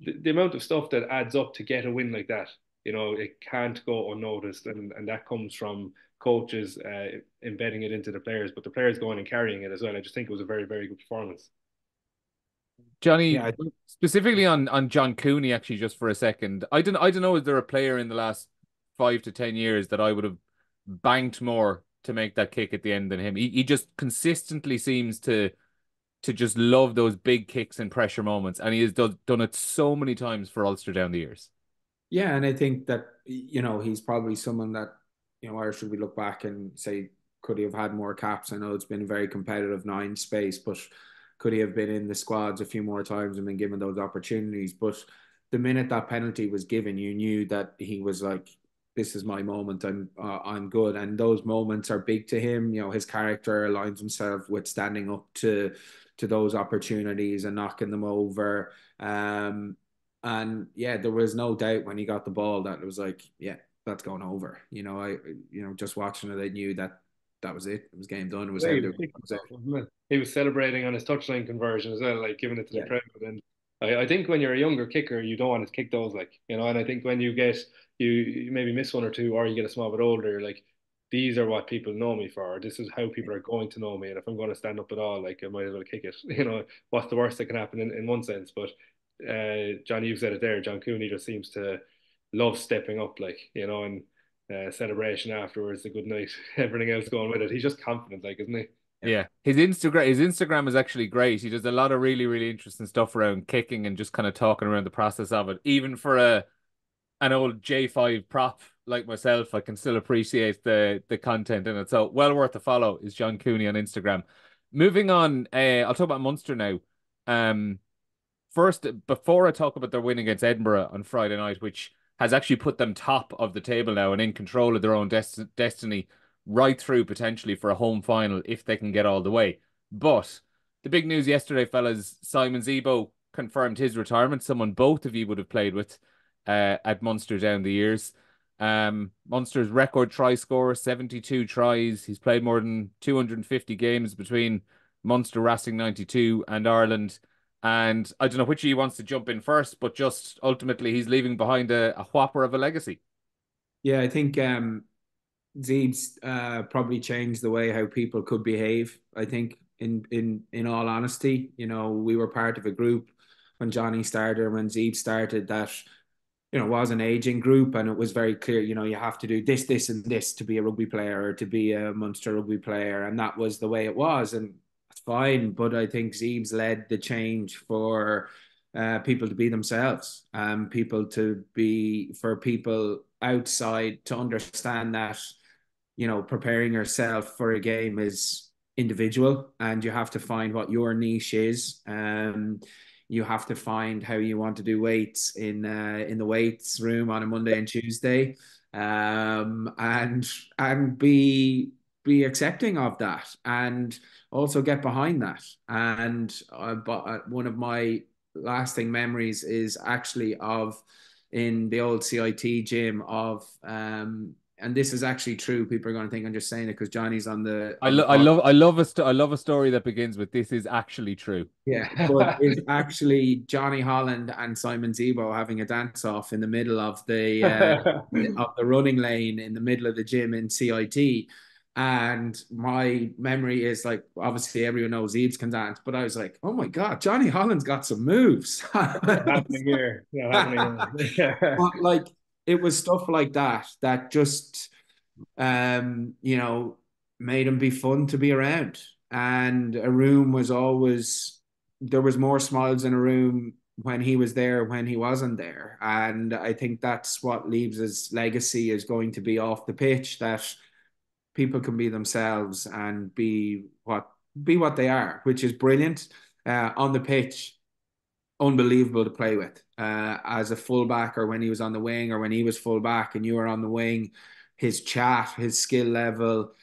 The amount of stuff that adds up to get a win like that, it can't go unnoticed, and that comes from coaches embedding it into the players, but the players going and carrying it as well. I just think it was a very, very good performance. Johnny, Yeah. specifically on John Cooney, actually, just for a second, I don't know, is there a player in the last 5 to 10 years that I would have banked more to make that kick at the end than him? He just consistently seems to just love those big kicks and pressure moments, and he has done it so many times for Ulster down the years. Yeah, and I think that he's probably someone that Irish should we look back and say could he have had more caps? I know it's been a very competitive nine space, but could he have been in the squads a few more times and been given those opportunities? But the minute that penalty was given, you knew that he was like, "This is my moment. I'm good." And those moments are big to him. His character aligns himself with standing up to those opportunities and knocking them over. And yeah, there was no doubt when he got the ball that it was like, yeah, that's going over. Just watching it, I knew that that was it. It was game done. It was Yeah, he how they was that kicking was it. stuff, wasn't it? He was celebrating on his touchline conversion as well, like giving it to the Yeah. crowd. And I think when you're a younger kicker, you don't want to kick those, and I think when you maybe miss one or two, or you get a small bit older, you're like, these are what people know me for. This is how people are going to know me. And if I'm going to stand up at all, like I might as well kick it. What's the worst that can happen in one sense? But John, you said it there. John Cooney just seems to love stepping up, and celebration afterwards, a good night, everything else going with it. He's just confident, isn't he? Yeah. Yeah, his Instagram is actually great. He does a lot of really, really interesting stuff around kicking and just kind of talking around the process of it. Even for an old J5 prop like myself, I can still appreciate the content in it. So well worth a follow is John Cooney on Instagram. Moving on, I'll talk about Munster now. Um, First, before I talk about their win against Edinburgh on Friday night, which has actually put them top of the table now and in control of their own destiny right through potentially for a home final if they can get all the way. But the big news yesterday, fellas, Simon Zebo confirmed his retirement, someone both of you would have played with at Munster down the years. Munster's record try scorer, 72 tries. He's played more than 250 games between Munster Racing 92 and Ireland. And I don't know which of you wants to jump in first, but just ultimately he's leaving behind a whopper of a legacy. Yeah, I think Zeeb's probably changed the way how people could behave. I think in all honesty, we were part of a group when Jonny started, when Zeeb started, that was an aging group, and it was very clear, you have to do this, this, and this to be a rugby player or to be a Munster rugby player, and that was the way it was, and it's fine. But I think Zeeb's led the change for people to be themselves, for people outside to understand that preparing yourself for a game is individual, and you have to find what your niche is. You have to find how you want to do weights in the weights room on a Monday and Tuesday, and be accepting of that, and also get behind that. And but one of my lasting memories is actually of in the old CIT gym of and this is actually true. People are going to think I'm just saying it because Johnny's on the pod. I love a story that begins with "This is actually true." Yeah, but it's actually Johnny Holland and Simon Zebo having a dance off in the middle of the running lane in the middle of the gym in CIT. And my memory is like, obviously everyone knows Eves can dance, but I was like, oh my God, Johnny Holland's got some moves. Happening here. Yeah, happening here. But like it was stuff like that that just made him be fun to be around. And a room was always there was more smiles in a room when he was there when he wasn't there. And I think that's what leaves his legacy is going to be off the pitch, that people can be themselves and be what they are, which is brilliant. On the pitch, unbelievable to play with. As a fullback, or when he was on the wing, or when he was fullback and you were on the wing, his chat, his skill level,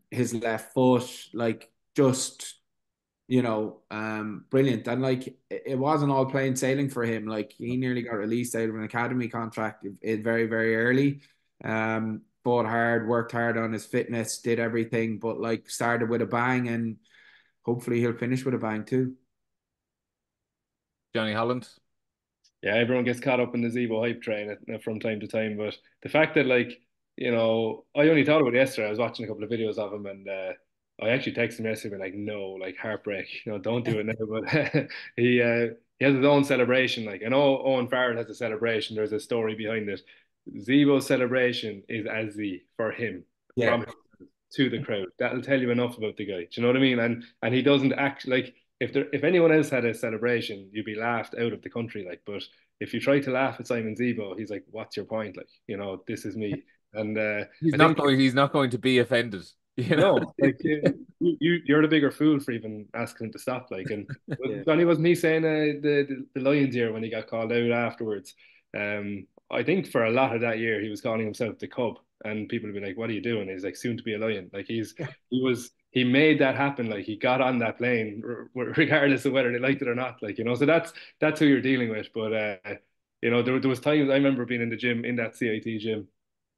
his left foot, like just brilliant. And like it wasn't all plain sailing for him. Like he nearly got released out of an academy contract very, very early. Fought hard, worked hard on his fitness, did everything, but like started with a bang, and hopefully he'll finish with a bang too. Johnny Holland. Yeah, everyone gets caught up in the Zebo hype train from time to time. But the fact that, like, I only thought about it yesterday. I was watching a couple of videos of him, and I actually texted him yesterday, like, no, like, heartbreak, don't do it now. But he has his own celebration. Like, I know Owen Farrell has a celebration. There's a story behind it. Zebo's celebration is as the for him Yeah. from to the crowd. That'll tell you enough about the guy. Do you know what I mean? And he doesn't act like if anyone else had a celebration, you'd be laughed out of the country. Like, but if you try to laugh at Simon Zebo, he's like, "What's your point? Like, this is me." And I think He's not going to be offended. no, like you're the bigger fool for even asking him to stop. Like, and Yeah. Johnny wasn't he saying the Lions year when he got called out afterwards? I think for a lot of that year he was calling himself the Cub, and people would be like, "What are you doing?" He's like, "Soon to be a Lion." Like he made that happen. Like he got on that plane regardless of whether they liked it or not. Like so that's who you're dealing with. But there was times I remember being in the gym in that CIT gym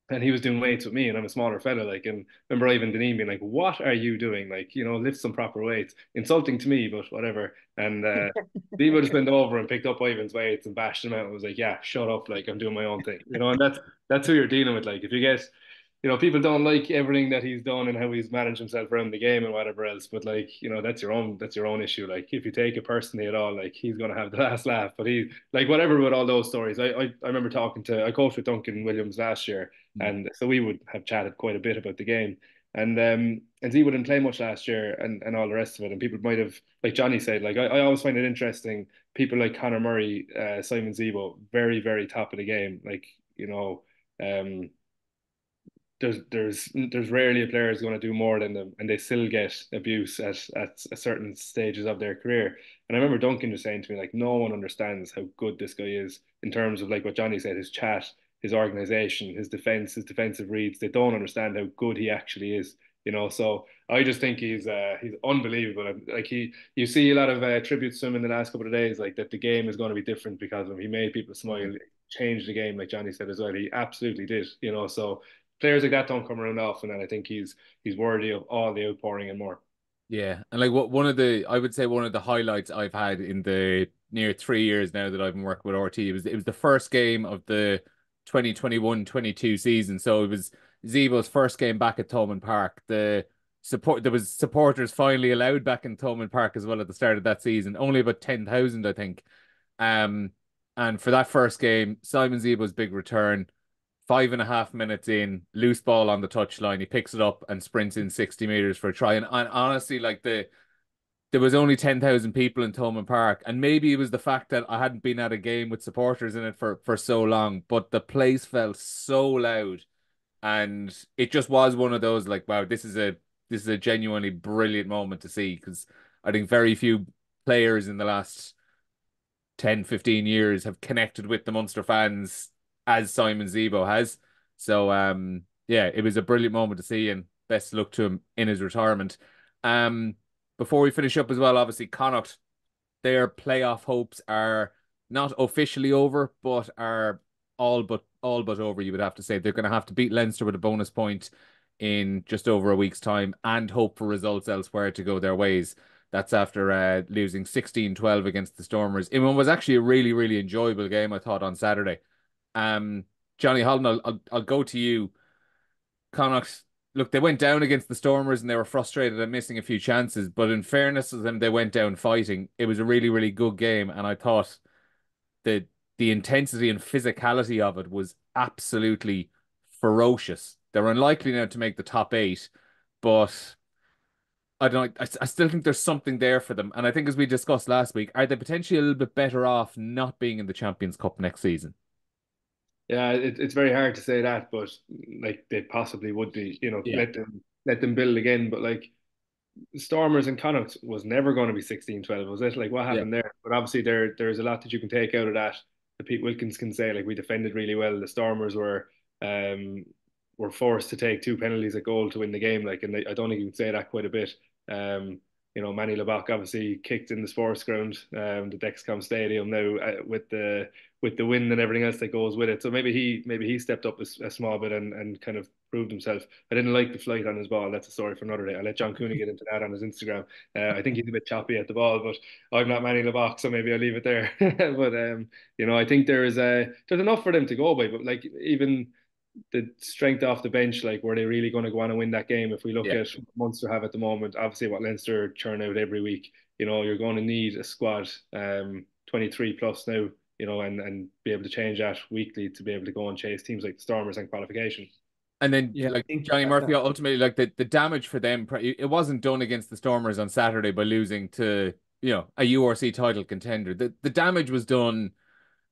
and he was doing weights with me, and I'm a smaller fella, like, and remember Ivan Deneen being like, "What are you doing? Like, lift some proper weights." Insulting to me, but whatever. And Steve just went over and picked up Ivan's weights and bashed him out and was like, "Yeah, shut up, like I'm doing my own thing," and that's who you're dealing with. Like, if you get, people don't like everything that he's done and how he's managed himself around the game and whatever else, but like, that's your own issue. Like, if you take it personally at all, like he's gonna have the last laugh. But he like whatever with all those stories. I remember I coached with Duncan Williams last year, and so we would have chatted quite a bit about the game. And he wouldn't play much last year and all the rest of it. And people might have, like Jonny said, like I always find it interesting. People like Conor Murray, Simon Zebo, very, very top of the game. Like, um, there's rarely a player is going to do more than them, and they still get abuse at certain stages of their career. And I remember Duncan just saying to me, like, no one understands how good this guy is in terms of like what Jonny said, his chat, his organization, his defense, his defensive reads. They don't understand how good he actually is. So I just think he's unbelievable. Like you see a lot of tributes to him in the last couple of days, like that the game is going to be different because of him. He made people smile, changed the game, like Jonny said as well. He absolutely did. So players like that don't come around often, and I think he's worthy of all the outpouring and more. Yeah, and like I would say one of the highlights I've had in the near 3 years now that I've been working with RT, it was the first game of the 2021-22 season. So it was Zebo's first game back at Thomond Park. There was supporters finally allowed back in Thomond Park as well at the start of that season. Only about 10,000, I think. Um, and for that first game, Simon Zebo's big return. 5.5 minutes in, loose ball on the touchline. He picks it up and sprints in 60 meters for a try. And honestly, like there was only 10,000 people in Thomond Park, and maybe it was the fact that I hadn't been at a game with supporters in it for so long, but the place felt so loud, and it just was one of those like, wow, this is a genuinely brilliant moment to see, because I think very few players in the last 10, 15 years have connected with the Munster fans as Simon Zebo has. So yeah, it was a brilliant moment to see, and best luck to him in his retirement. Um Before we finish up as well, obviously Connacht, their playoff hopes are not officially over, but are all but over, you would have to say. They're gonna have to beat Leinster with a bonus point in just over a week's time and hope for results elsewhere to go their ways. That's after losing 16-12 against the Stormers in what was actually a really, really enjoyable game, I thought, on Saturday. Um, Johnny Holland, I'll go to you. Connacht, look, they went down against the Stormers and they were frustrated at missing a few chances, but in fairness to them, they went down fighting. It was a really, really good game, and I thought the the intensity and physicality of it was absolutely ferocious. They're unlikely now to make the top eight, but I don't know. I still think there's something there for them. And I think, as we discussed last week, are they potentially a little bit better off not being in the Champions Cup next season? Yeah, it's very hard to say that, but like they possibly would be. Yeah. Let them build again. But like Stormers and Connacht was never going to be 16-12, was it? Like what Yeah. happened there? But obviously there's a lot that you can take out of that. The Pete Wilkins can say like we defended really well. The Stormers were forced to take two penalties at goal to win the game. Like, and I don't think you can say that quite a bit. Um, Manny Labak obviously kicked in the sports ground, the Dexcom Stadium now with the wind and everything else that goes with it. So maybe he stepped up a small bit and kind of proved himself. I didn't like the flight on his ball. That's a story for another day. I'll let John Cooney get into that on his Instagram. I think he's a bit choppy at the ball, but I'm not Manny Labak, so maybe I'll leave it there. But I think there's enough for them to go by. But like even the strength off the bench, like were they really going to go on and win that game? If we look Yeah. at what Munster have at the moment, obviously what Leinster churn out every week, you're going to need a squad, 23 plus now, and be able to change that weekly to be able to go and chase teams like the Stormers and qualification. And then, Yeah, I like think Johnny Murphy, that ultimately, like the damage for them, it wasn't done against the Stormers on Saturday by losing to, a URC title contender. The damage was done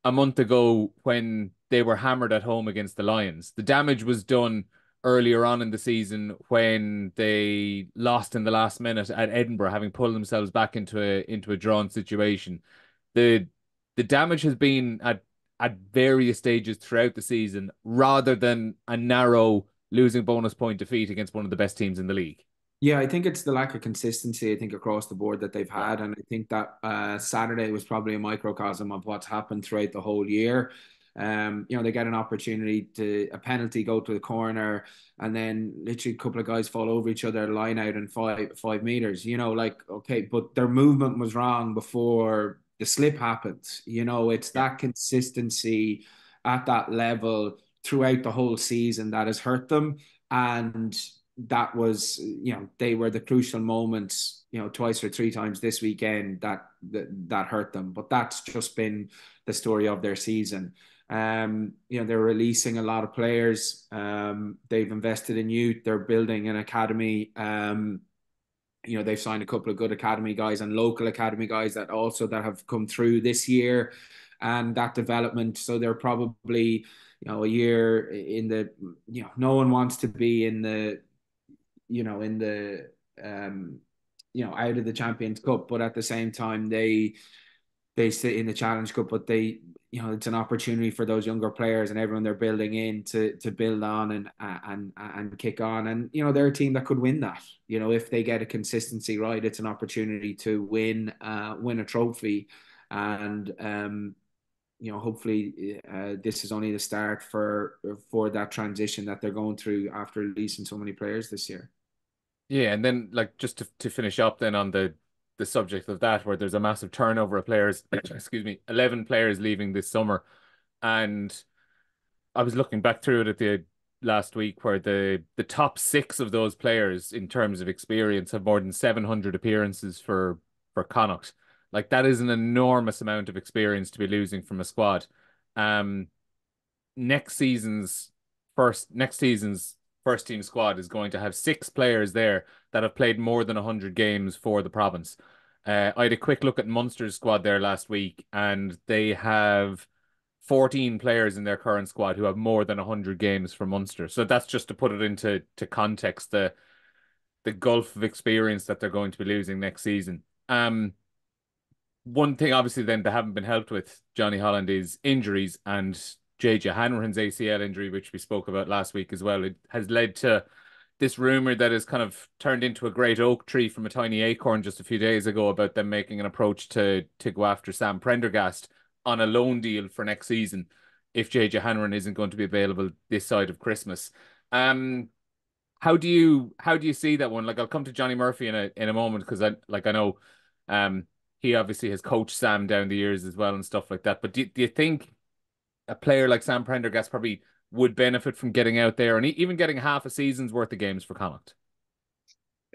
a month ago when they were hammered at home against the Lions. The damage was done earlier on in the season when they lost in the last minute at Edinburgh, having pulled themselves back into a drawn situation. The the damage has been at various stages throughout the season, rather than a narrow losing bonus point defeat against one of the best teams in the league. Yeah, I think it's the lack of consistency, I think, across the board that they've Yeah. had. And I think that Saturday was probably a microcosm of what's happened throughout the whole year. They get an opportunity a penalty, go to the corner, and then literally a couple of guys fall over each other, line out in 5 meters. Okay, but their movement was wrong before the slip happens. It's Yeah. that consistency at that level throughout the whole season that has hurt them. And that was, they were the crucial moments, twice or three times this weekend that hurt them. But that's just been the story of their season. They're releasing a lot of players. They've invested in youth. They're building an academy. They've signed a couple of good academy guys and local academy guys that have come through this year, and that development. So they're probably, a year in the, no one wants to be in the, out of the Champions Cup, but at the same time they sit in the Challenge Cup, but it's an opportunity for those younger players and everyone they're building in to build on and kick on. And, they're a team that could win that. If they get a consistency right, it's an opportunity to win a trophy. And, hopefully this is only the start for that transition that they're going through after releasing so many players this year. Yeah, and then like just to finish up then on the subject of that, where there's a massive turnover of players, excuse me, 11 players leaving this summer. And I was looking back through it at the last week, where the top six of those players in terms of experience have more than 700 appearances for Connacht. Like, that is an enormous amount of experience to be losing from a squad. Um, next season's first team squad is going to have six players there that have played more than 100 games for the province. I had a quick look at Munster's squad there last week, and they have 14 players in their current squad who have more than 100 games for Munster. So that's just to put it into context, the gulf of experience that they're going to be losing next season. One thing, obviously, then they haven't been helped with, Johnny Holland, is injuries, and JJ Hanrahan's ACL injury, which we spoke about last week as well. It has led to this rumor that has kind of turned into a great oak tree from a tiny acorn just a few days ago, about them making an approach to go after Sam Prendergast on a loan deal for next season if JJ Hanrahan isn't going to be available this side of Christmas. How do you see that one? Like, I'll come to Johnny Murphy in a moment, because I know he obviously has coached Sam down the years as well and stuff like that. But do you think a player like Sam Prendergast probably would benefit from getting out there and even getting half a season's worth of games for Connacht?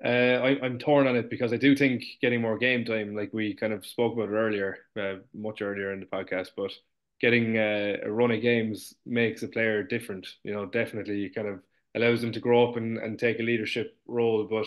I'm torn on it, because I do think getting more game time, like we kind of spoke about it earlier, much earlier in the podcast, but getting a run of games makes a player different. Definitely kind of allows them to grow up and take a leadership role. But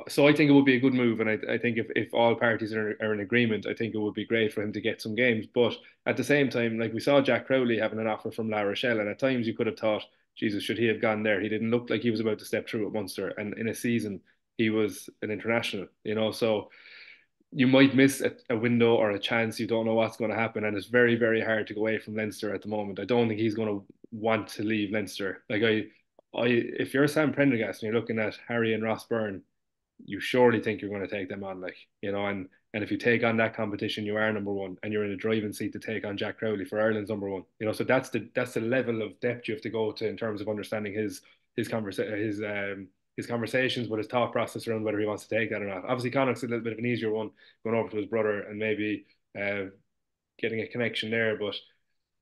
so I think it would be a good move, and I think if all parties are in agreement, I think it would be great for him to get some games. But at the same time, like, we saw Jack Crowley having an offer from La Rochelle, and at times you could have thought, Jesus, should he have gone there? He didn't look like he was about to step through at Munster, and in a season he was an international. So you might miss a window or a chance. You don't know what's going to happen, and it's very, very hard to go away from Leinster at the moment. I don't think he's going to want to leave Leinster. Like, if you're Sam Prendergast and you're looking at Harry and Ross Byrne, you surely think you're going to take them on, and if you take on that competition, you are number one, and you're in a driving seat to take on Jack Crowley for Ireland's number one. So that's the level of depth you have to go to in terms of understanding his conversations, but his thought process around whether he wants to take that or not. Obviously, Connacht's a little bit of an easier one, going over to his brother and maybe getting a connection there, but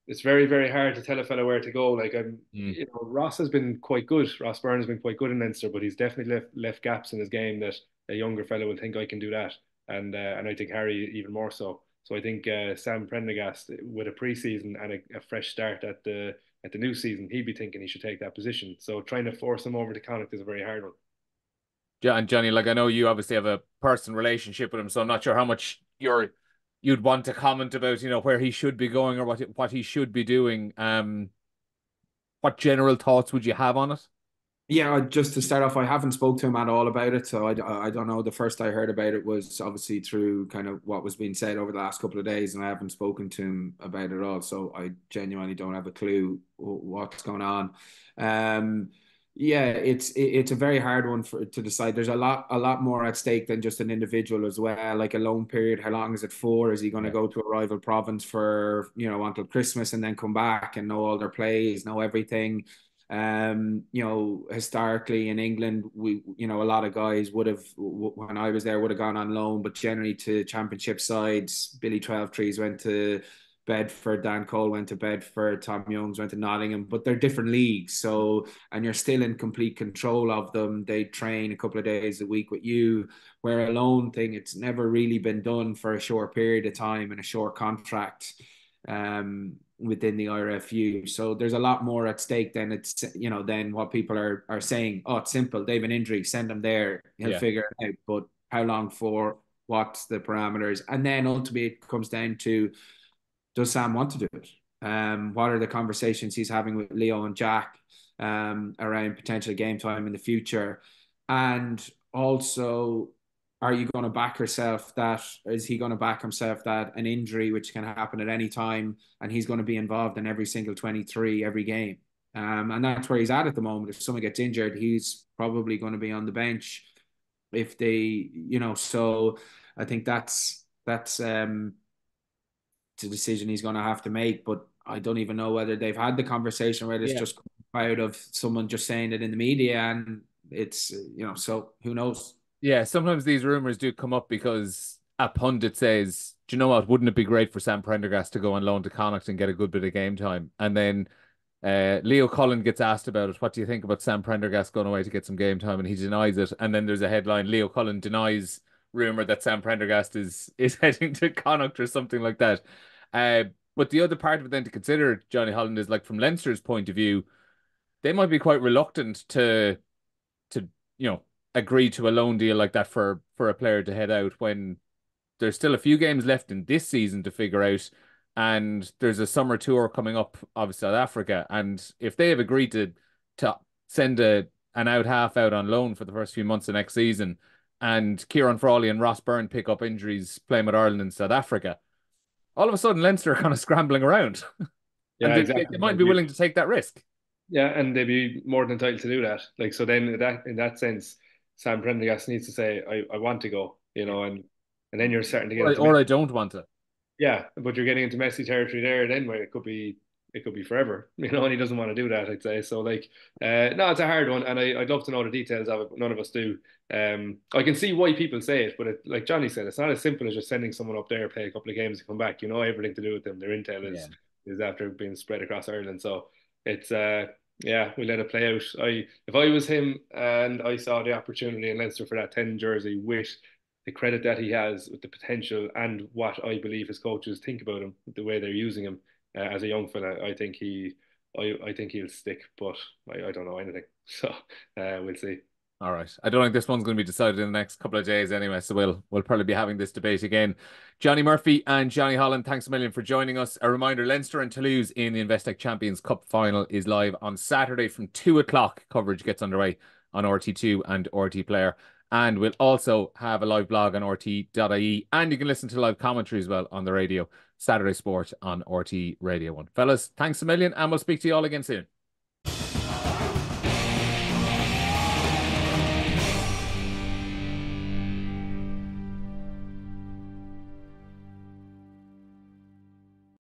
it's very, very hard to tell a fellow where to go. Like, Ross has been quite good. Ross Byrne has been quite good in Leinster, but he's definitely left gaps in his game that a younger fellow will think, I can do that, and I think Harry even more so. So I think Sam Prendergast, with a pre-season and a fresh start at the new season, he'd be thinking he should take that position. So trying to force him over to Connacht is a very hard one. Yeah, and Johnny, like, I know you obviously have a personal relationship with him, so I'm not sure how much you'd want to comment about, where he should be going or what he should be doing. What general thoughts would you have on it? Yeah, just to start off, I haven't spoke to him at all about it, so I don't know. The first I heard about it was obviously through kind of what was being said over the last couple of days, and I haven't spoken to him about it at all, so I genuinely don't have a clue what's going on. Yeah, it's a very hard one to decide. There's a lot more at stake than just an individual as well, like a loan period. How long is it for? Is he going to go to a rival province for, until Christmas and then come back and know all their plays, know everything? Historically in England, a lot of guys would have, when I was there, would have gone on loan, but generally to championship sides. Billy Twelvetrees went to Bedford, Dan Cole went to Bedford, Tom Youngs went to Nottingham, but they're different leagues. So, and you're still in complete control of them. They train a couple of days a week with you, where a loan thing, it's never really been done for a short period of time in a short contract. within the IRFU. So there's a lot more at stake than than what people are saying. Oh, it's simple. They have an injury, send him there. He'll figure it out. But how long for? What's the parameters? And then ultimately it comes down to, does Sam want to do it? What are the conversations he's having with Leo and Jack around potential game time in the future? And also, are you going to back yourself that, is he going to back himself that an injury which can happen at any time and he's going to be involved in every single 23 every game? And that's where he's at the moment. If someone gets injured, he's probably going to be on the bench if they, so I think that's the decision he's going to have to make. But I don't even know whether they've had the conversation, whether it's just out of someone just saying it in the media, and it's, so who knows? Yeah, sometimes these rumors do come up because a pundit says, do you know what, wouldn't it be great for Sam Prendergast to go on loan to Connacht and get a good bit of game time? And then Leo Cullen gets asked about it. What do you think about Sam Prendergast going away to get some game time? And he denies it. And then there's a headline, Leo Cullen denies rumor that Sam Prendergast is heading to Connacht or something like that. But the other part of it then to consider, Johnny Holland, is like from Leinster's point of view, they might be quite reluctant to agree to a loan deal like that for a player to head out when there's still a few games left in this season to figure out, and there's a summer tour coming up of South Africa. And if they have agreed to send an out half out on loan for the first few months of next season, and Kieran Frawley and Ross Byrne pick up injuries playing with Ireland and South Africa, all of a sudden Leinster are kind of scrambling around. Yeah, and exactly. They might be willing to take that risk. Yeah, and they'd be more than entitled to do that. Like, so then in that sense, Sam Prendergast needs to say, I want to go, and then you're starting to get or I don't want to. Yeah, but you're getting into messy territory there then, where it could be forever, and he doesn't want to do that, I'd say. So like, no, it's a hard one, and I'd love to know the details of it, but none of us do. I can see why people say it, but like Jonny said, it's not as simple as just sending someone up there, play a couple of games, and come back. Everything to do with them. Their intel is after being spread across Ireland. So it's yeah, we let it play out. If I was him and I saw the opportunity in Leinster for that 10 jersey with the credit that he has, with the potential and what I believe his coaches think about him, the way they're using him as a young fella, I think he'll stick, but I don't know anything. So we'll see. All right. I don't think this one's going to be decided in the next couple of days anyway, so we'll probably be having this debate again. Jonny Murphy and Johnny Holland, thanks a million for joining us. A reminder, Leinster and Toulouse in the Investec Champions Cup final is live on Saturday from 2 o'clock. Coverage gets underway on RT2 and RT Player. And we'll also have a live blog on RT.ie, and you can listen to live commentary as well on the radio. Saturday Sport on RT Radio 1. Fellas, thanks a million, and we'll speak to you all again soon.